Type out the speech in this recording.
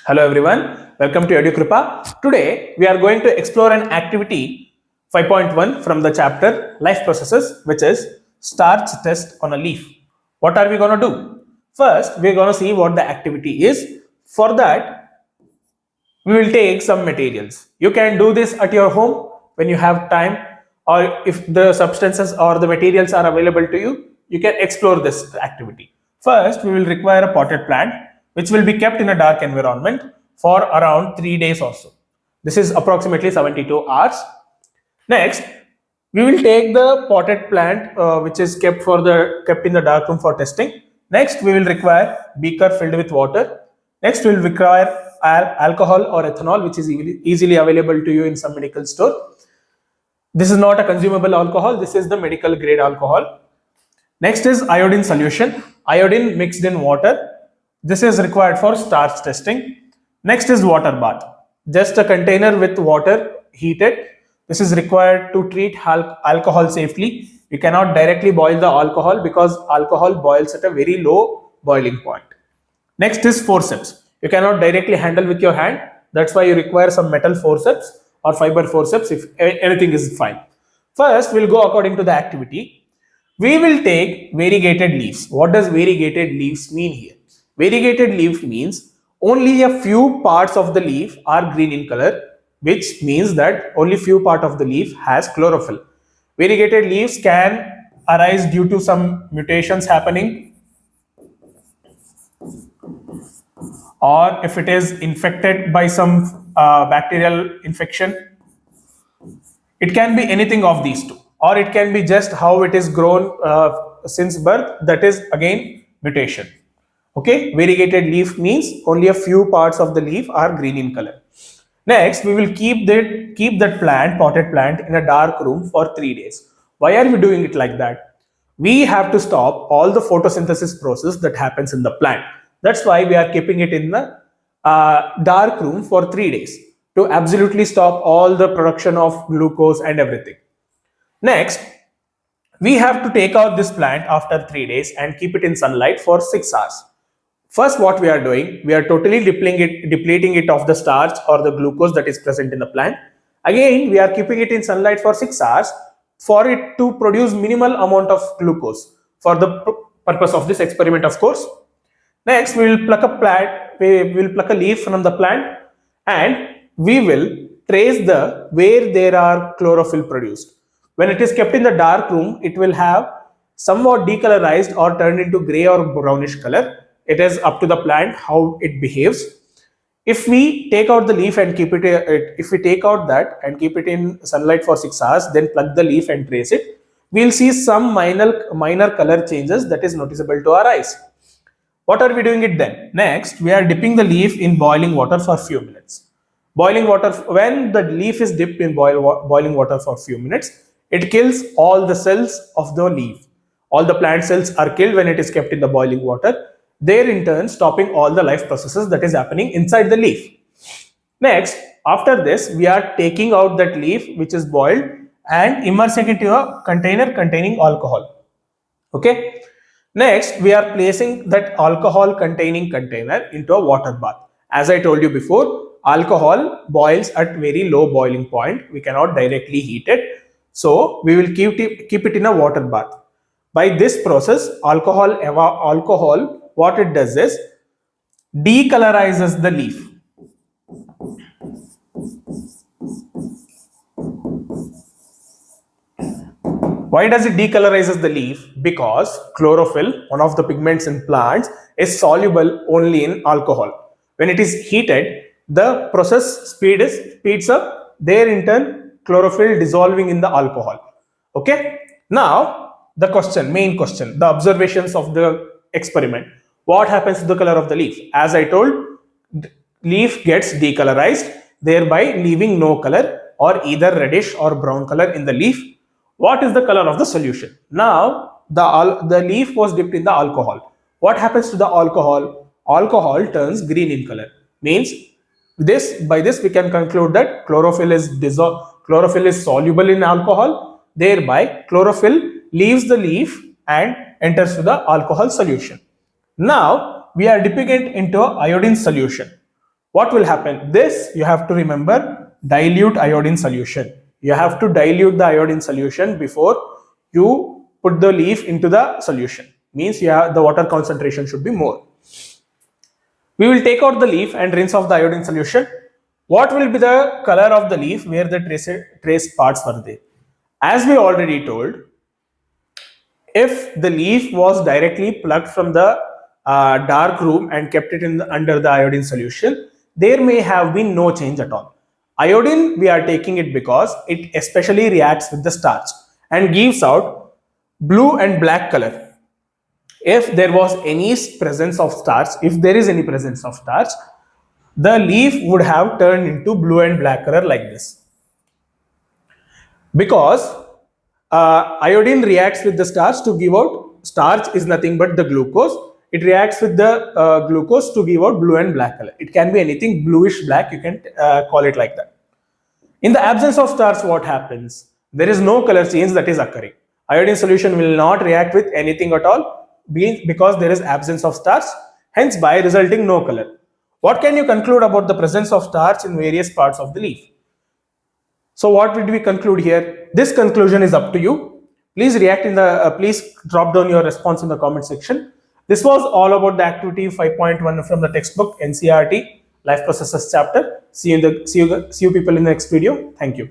Hello everyone, welcome to Edukripa. Today we are going to explore an activity 5.1 from the chapter Life Processes, which is Starch Test on a Leaf. What are we going to do? First, we are going to see what the activity is. For that, we will take some materials. You can do this at your home when you have time, or if the substances or the materials are available to you, you can explore this activity. First, we will require a potted plant which will be kept in a dark environment for around 3 days or so. This is approximately 72 hours. Next, we will take the potted plant which is kept in the dark room for testing. Next, we will require beaker filled with water. Next, we will require alcohol or ethanol, which is easily available to you in some medical store. This is not a consumable alcohol. This is the medical grade alcohol. Next is iodine solution. Iodine mixed in water. This is required for starch testing. Next is water bath. Just a container with water heated. This is required to treat alcohol safely. You cannot directly boil the alcohol because alcohol boils at a very low boiling point. Next is forceps. You cannot directly handle with your hand. That's why you require some metal forceps or fiber forceps if anything is fine. First, we'll go according to the activity. We will take variegated leaves. What does variegated leaves mean here? Variegated leaf means only a few parts of the leaf are green in color, which means that only few part of the leaf has chlorophyll. Variegated leaves can arise due to some mutations happening, or if it is infected by some bacterial infection. It can be anything of these two, or it can be just how it is grown since birth, that is again mutation. Okay, variegated leaf means only a few parts of the leaf are green in color. Next, we will keep that potted plant in a dark room for 3 days. Why are we doing it like that? We have to stop all the photosynthesis process that happens in the plant. That's why we are keeping it in the dark room for 3 days to absolutely stop all the production of glucose and everything. Next, we have to take out this plant after 3 days and keep it in sunlight for 6 hours. First, what we are doing, we are totally depleting it of the starch or the glucose that is present in the plant. Again, we are keeping it in sunlight for 6 hours for it to produce minimal amount of glucose for the purpose of this experiment, of course. Next, we will pluck a leaf from the plant and we will trace where there are chlorophyll produced. When it is kept in the dark room, it will have somewhat decolorized or turned into gray or brownish color. It is up to the plant how it behaves. If we take out the leaf and keep if we take out that and keep it in sunlight for 6 hours, then plug the leaf and trace it, we'll see some minor color changes that is noticeable to our eyes. What are we doing it then? Next, we are dipping the leaf in boiling water for a few minutes. Boiling water, when the leaf is dipped in boiling water for a few minutes, it kills all the cells of the leaf. All the plant cells are killed when it is kept in the boiling water. There in turn stopping all the life processes that is happening inside the leaf. Next, after this, we are taking out that leaf which is boiled and immersing it into a container containing alcohol. Okay. Next, we are placing that alcohol containing container into a water bath. As I told you before, alcohol boils at very low boiling point. We cannot directly heat it. So we will keep it in a water bath. By this process, alcohol, what it does is decolorizes the leaf. Why does it decolorizes the leaf? Because chlorophyll, one of the pigments in plants, is soluble only in alcohol. When it is heated, the process speeds up. There in turn, chlorophyll dissolving in the alcohol. Okay. Now the main question, the observations of the experiment. What happens to the color of the leaf? As I told, the leaf gets decolorized, thereby leaving no color or either reddish or brown color in the leaf. What is the color of the solution? Now, the leaf was dipped in the alcohol. What happens to the alcohol? Alcohol turns green in color. Means by this we can conclude that chlorophyll is soluble in alcohol. Thereby, chlorophyll leaves the leaf and enters to the alcohol solution. Now, we are dipping it into an iodine solution. what will happen? This you have to remember, dilute iodine solution. You have to dilute the iodine solution before you put the leaf into the solution. Means the water concentration should be more. We will take out the leaf and rinse off the iodine solution. What will be the color of the leaf where the trace parts were there? As we already told, if the leaf was directly plucked from the dark room and kept it under the iodine solution, there may have been no change at all. Iodine, we are taking it because it especially reacts with the starch and gives out blue and black color. If there was any presence of starch, if there is any presence of starch, the leaf would have turned into blue and black color like this. Because iodine reacts with the starch to give out, starch is nothing but the glucose. It reacts with the glucose to give out blue and black color. It can be anything bluish black, you can call it like that. In the absence of starch, what happens? There is no color change that is occurring. Iodine solution will not react with anything at all because there is absence of starch, hence by resulting no color. What can you conclude about the presence of starch in various parts of the leaf? So what did we conclude here? This conclusion is up to you. Please react in the, please drop down your response in the comment section. This was all about the activity 5.1 from the textbook NCERT Life Processes chapter. See you people in the next video. Thank you.